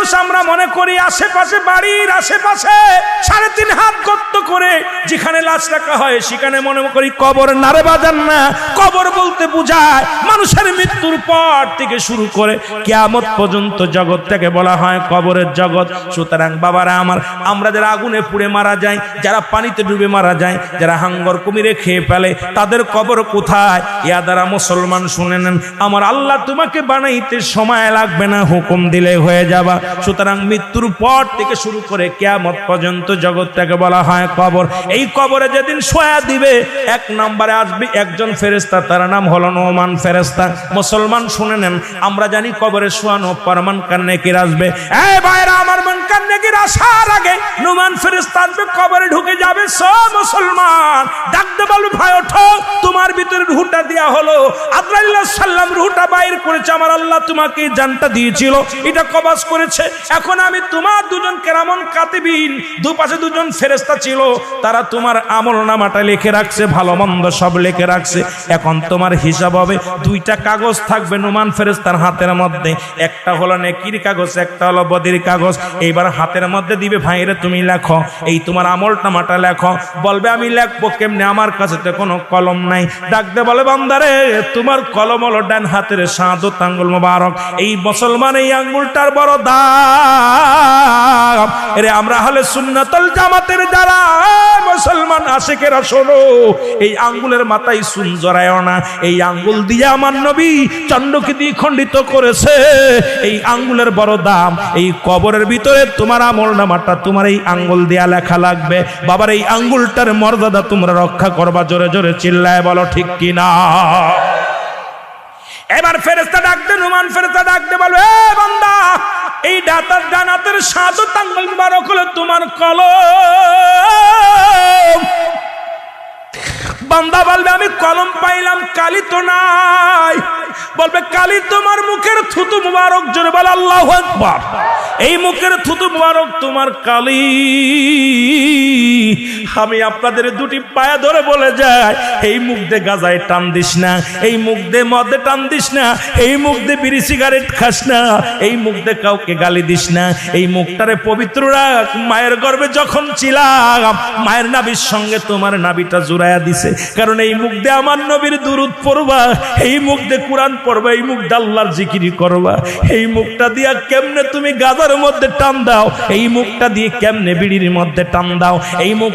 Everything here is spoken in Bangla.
মানুষ আমরা মনে করি আশেপাশে, বাড়ির আশেপাশে 3.5 হাত গর্ত করে যেখানে লাশ রাখা হয় সেখানে মনে করি কবর। নারে বাজান না, কবর বলতে বোঝায় মানুষের মৃত্যুর পর থেকে শুরু করে কিয়ামত পর্যন্ত জগৎটাকে বলা হয় কবরের জগৎ। সুতরাং বাবারা আমার, আমরা যারা আগুনে পুড়ে মারা যায়, যারা পানিতে ডুবে মারা যায়, যারা হাঙ্গর কুমিরে খেয়ে ফেলে, তাদের কবর কোথায়? ইয়া দ্বারা মুসলমান শুনে নেন, আমার আল্লাহ তোমাকে বানাইতে সময় লাগবে না, হুকুম দিলে হয়ে যাবা। সুতরাং মৃত্যুর পর থেকে শুরু করে কিয়ামত পর্যন্ত জগৎটাকে বলা হয় কবর। এই কবরে যেদিন শোয়া দিবে, 1 নম্বরে আসবে একজন ফেরেশতা, তার নাম হলো নোমান ফেরেশতা। মুসলমান শুনে নেন, আমরা জানি কবরে শোয়ানো পর মুনকার নেকির আসবে। এই ভাইরা আমার, মুনকার নেকির আসার আগে নোমান ফেরেশতা আসবে, কবরে ঢুকে যাবে। সব মুসলমান ডাকতে বলবে, ভাই ওঠো, তোমার ভিতরে রূহটা দেয়া হলো। আজরাইল আলাইহিস সালাম রূহটা বাইর করেছে, আমার আল্লাহ তোমাকে জানটা দিয়েছিল, এটা কবজ করেছে। এখন আমি তোমার দুজন কেরামন কাতিবিন, দুপাশে দুজন ফেরেশতা ছিল, তারা তোমার আমলনামাটা লিখে রাখছে, ভালো মন্দ সব লিখে রাখছে। এখন তোমার হিসাব হবে, 2টা কাগজ থাকবে নোমান ফেরেশতার হাতের মধ্যে, একটা হলো নেকির কাগজ, একটা হলো বদির কাগজ। এইবার হাতের মধ্যে দিবে, ভাইরে তুমি লেখো, এই তোমার আমলনামাটা লেখো। বলবে আমি লিখবো কেমনে, আমার কাছে তো কোনো কলম নাই। ডাকতে বলে, বান্দারে তোমার কলম হলো ডান হাতের শাহাদাত আঙ্গুল মোবারক। এই মুসলমান এই আঙ্গুলটার বড় দাম। এরে আমরা আহলে সুন্নাতুল জামাতের যারা মুসলমান আশিকেরা, শোনো, এই আঙ্গুলের মাথায় চুন জড়ায়ও না। এই আঙ্গুল দিয়ে আমার নবী চন্দ্রকে দিয়ে খণ্ডিত করেছে। এই আঙ্গুলের বড় দাম। এই কবরের ভিতরে তোমার আমলনামাটা তোমার এই আঙ্গুল দিয়া লেখা লাগবে। বাবার এই আঙ্গুলটার মর্যাদা তোমরা রক্ষা করবা। জোরে জোরে চিল্লায় বলো ঠিক কিনা। এবার ফেরেশতা ডাকতে, নোমান ফেরেশতা ডাকতে বলো, এ বান্দা, এই ডান হাতের শাহাদাত আঙ্গুল মোবারক হলো তোমার কলম। বান্দা বলবে, আমি কলম পাইলাম, কালি তো নাই। বলবে, কালি তোমার মুখের থুতু মুবারক। জোরে বল আল্লাহু আকবার। এই মুখের থুতু মুবারক তোমার কালি। আমি আপনাদের 2টি পায়া ধরে বলে যাই, এই মুখ দিয়ে গাজায় টান দিস না, এই মুখ দিয়ে মদে টান দিস না, এই মুখ দিয়ে বিড়ি সিগারেট খাস না, এই মুখ দিয়ে কাউকে গালি দিস না। এই মুখটারে পবিত্র রাখ। মায়ের গর্ভে যখন ছিলাম, মায়ের নাভির সঙ্গে তোমার নাভিটা জুড়াইয়া দিছে, কারণ এই মুখ দিয়ে আমার নবীর দুরূদ পড়বা, এই মুখ দিয়ে কোরআন পড়বা, এই মুখ দিয়ে আল্লাহর জিকির করবা। এই মুখটা দিয়া কেমনে তুমি গাজার মধ্যে টান দাও, এই মুখটা দিয়ে কেমনে বিড়ির মধ্যে টান দাও, এই মুখ